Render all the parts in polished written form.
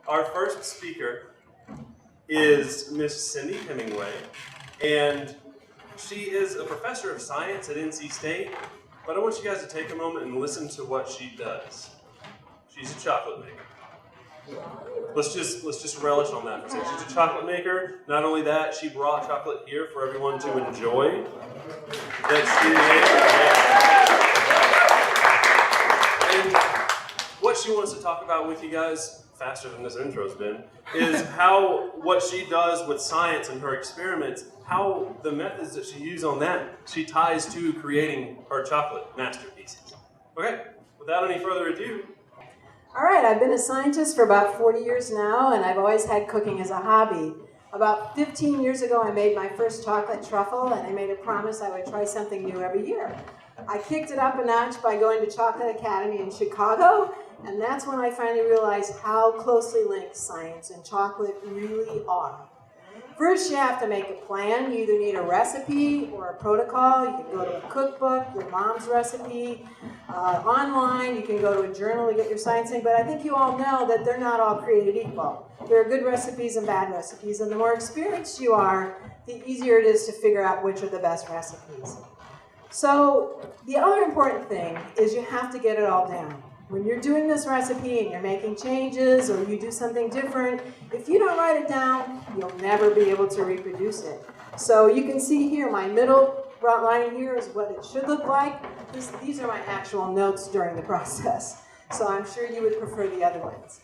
Our first speaker is Miss Cindy Hemenway, and she is a professor of science at NC State, but I want you guys to take a moment and listen to what she does. She's a chocolate maker. Let's just relish on that for a second. She's a chocolate maker. Not only that, she brought chocolate here for everyone to enjoy. And what she wants to talk about with you guys, faster than this intro's been, is how what she does with science and her experiments, how the methods that she uses on that, she ties to creating her chocolate masterpieces. Okay, without any further ado. All right, I've been a scientist for about 40 years now, and I've always had cooking as a hobby. About 15 years ago, I made my first chocolate truffle, and I made a promise I would try something new every year. I kicked it up a notch by going to Chocolate Academy in Chicago, and that's when I finally realized how closely linked science and chocolate really are. First, you have to make a plan. You either need a recipe or a protocol. You can go to a cookbook, your mom's recipe. Online, you can go to a journal to get your science thing, but I think you all know that they're not all created equal. There are good recipes and bad recipes, and the more experienced you are, the easier it is to figure out which are the best recipes. So the other important thing is you have to get it all down. When you're doing this recipe and you're making changes or you do something different, if you don't write it down, you'll never be able to reproduce it. So you can see here, my middle line here is what it should look like. These are my actual notes during the process. So I'm sure you would prefer the other ones.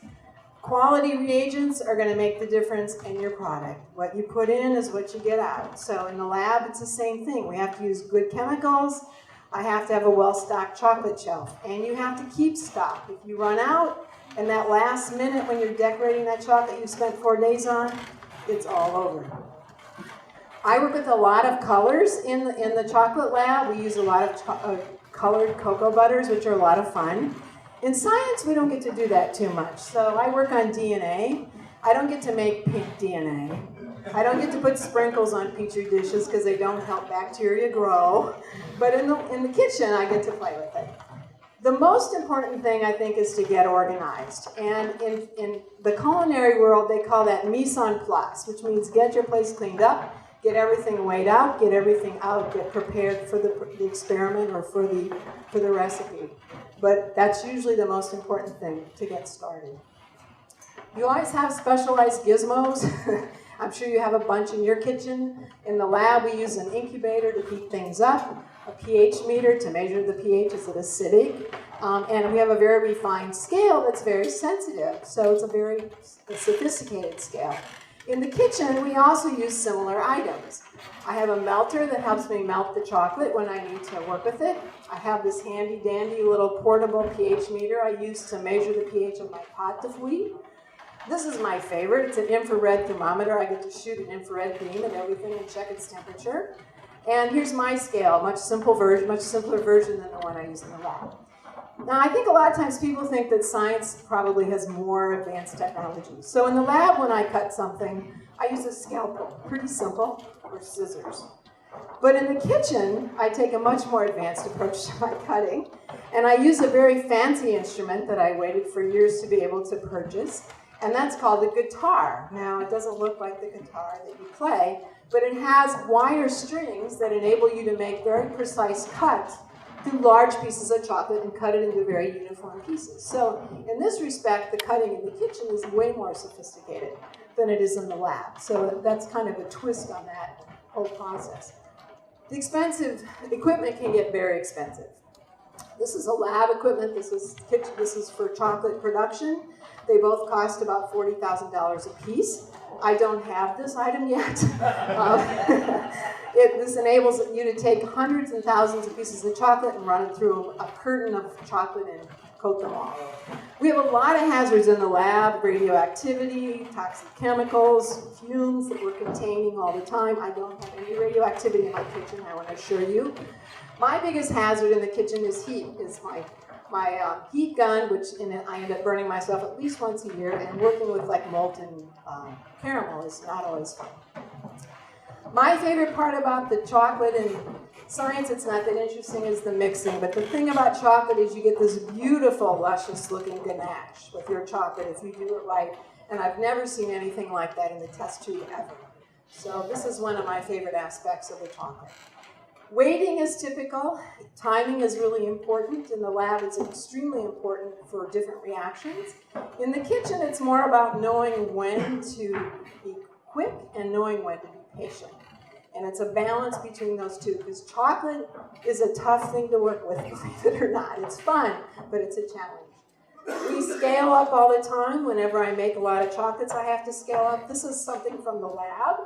Quality reagents are going to make the difference in your product. What you put in is what you get out. So in the lab, it's the same thing. We have to use good chemicals. I have to have a well-stocked chocolate shelf, and you have to keep stock. If you run out, and that last minute when you're decorating that chocolate you spent 4 days on, it's all over. I work with a lot of colors in the chocolate lab. We use a lot of colored cocoa butters, which are a lot of fun. In science, we don't get to do that too much. So I work on DNA. I don't get to make pink DNA. I don't get to put sprinkles on petri dishes because they don't help bacteria grow. But in the kitchen, I get to play with it. The most important thing, I think, is to get organized. And in the culinary world, they call that mise en place, which means get your place cleaned up, get everything weighed out, get everything out, get prepared for the experiment or for the recipe. But that's usually the most important thing to get started. You always have specialized gizmos. I'm sure you have a bunch in your kitchen. In the lab, we use an incubator to heat things up, a pH meter to measure the pH, is it acidic, and we have a very refined scale that's very sensitive, so it's a very sophisticated scale. In the kitchen, we also use similar items. I have a melter that helps me melt the chocolate when I need to work with it. I have this handy-dandy little portable pH meter I use to measure the pH of my pâte de fruits. This is my favorite. It's an infrared thermometer. I get to shoot an infrared beam at everything and check its temperature. And here's my scale, much simpler version than the one I use in the lab. Now, I think a lot of times people think that science probably has more advanced technology. So in the lab, when I cut something, I use a scalpel, pretty simple, or scissors. But in the kitchen, I take a much more advanced approach to my cutting, and I use a very fancy instrument that I waited for years to be able to purchase, and that's called a guitar. Now, it doesn't look like the guitar that you play, but it has wire strings that enable you to make very precise cuts through large pieces of chocolate and cut it into very uniform pieces. So in this respect, the cutting in the kitchen is way more sophisticated than it is in the lab. So that's kind of a twist on that whole process. The expensive equipment can get very expensive. This is a lab equipment. This is for chocolate production. They both cost about $40,000 a piece. I don't have this item yet. This enables you to take hundreds and thousands of pieces of chocolate and run it through a curtain of chocolate and coat them all. We have a lot of hazards in the lab: radioactivity, toxic chemicals, fumes that we're containing all the time. I don't have any radioactivity in my kitchen, I want to assure you. My biggest hazard in the kitchen is heat, is my heat gun, which I end up burning myself at least once a year, and working with like molten caramel is not always fun. My favorite part about the chocolate and Science, it's not that interesting as the mixing, but the thing about chocolate is you get this beautiful, luscious-looking ganache with your chocolate if you do it right, and I've never seen anything like that in the test tube ever. So this is one of my favorite aspects of the chocolate. Waiting is typical. Timing is really important. In the lab, it's extremely important for different reactions. In the kitchen, it's more about knowing when to be quick and knowing when to be patient. And it's a balance between those two, because chocolate is a tough thing to work with, believe it or not. It's fun, but it's a challenge. We scale up all the time. Whenever I make a lot of chocolates, I have to scale up. This is something from the lab,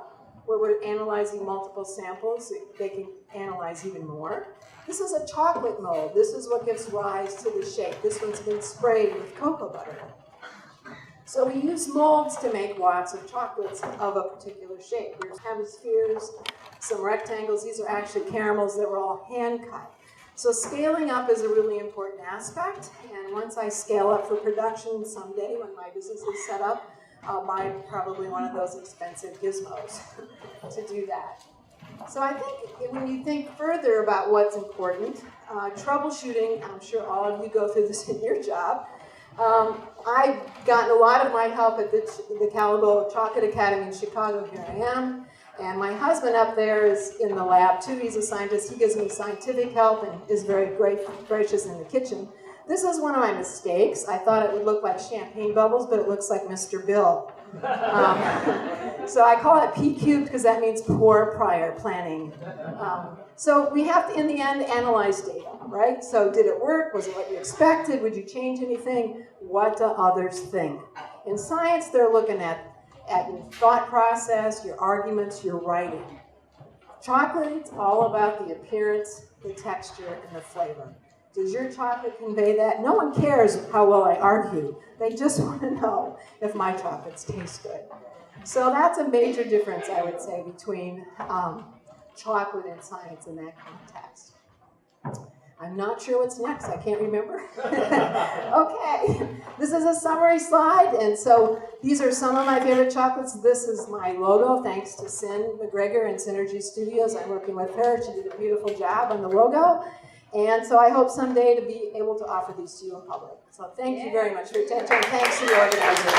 where we're analyzing multiple samples. They can analyze even more. This is a chocolate mold. This is what gives rise to the shape. This one's been sprayed with cocoa butter. So we use molds to make lots of chocolates of a particular shape. There's hemispheres, some rectangles. These are actually caramels that were all hand cut. So scaling up is a really important aspect. And once I scale up for production someday, when my business is set up, I'll buy probably one of those expensive gizmos to do that. So I think when you think further about what's important, troubleshooting, I'm sure all of you go through this in your job. I've gotten a lot of my help at the Calibo Chocolate Academy in Chicago. Here I am. And my husband up there is in the lab too. He's a scientist. He gives me scientific help and is very gracious in the kitchen. This is one of my mistakes. I thought it would look like champagne bubbles, but it looks like Mr. Bill. So I call it P-cubed because that means poor prior planning. So we have to, in the end, analyze data, right? So did it work? Was it what you expected? Would you change anything? What do others think? In science, they're looking at your thought process, your arguments, your writing. Chocolate, it's all about the appearance, the texture, and the flavor. Does your chocolate convey that? No one cares how well I argue. They just want to know if my chocolates taste good. So that's a major difference, I would say, between chocolate and science in that context. I'm not sure what's next. I can't remember. Okay. This is a summary slide, and so these are some of my favorite chocolates. This is my logo, thanks to Sin McGregor and Synergy Studios. I'm working with her. She did a beautiful job on the logo. And so I hope someday to be able to offer these to you in public. So thank you very much for your attention. Thanks to the organizers.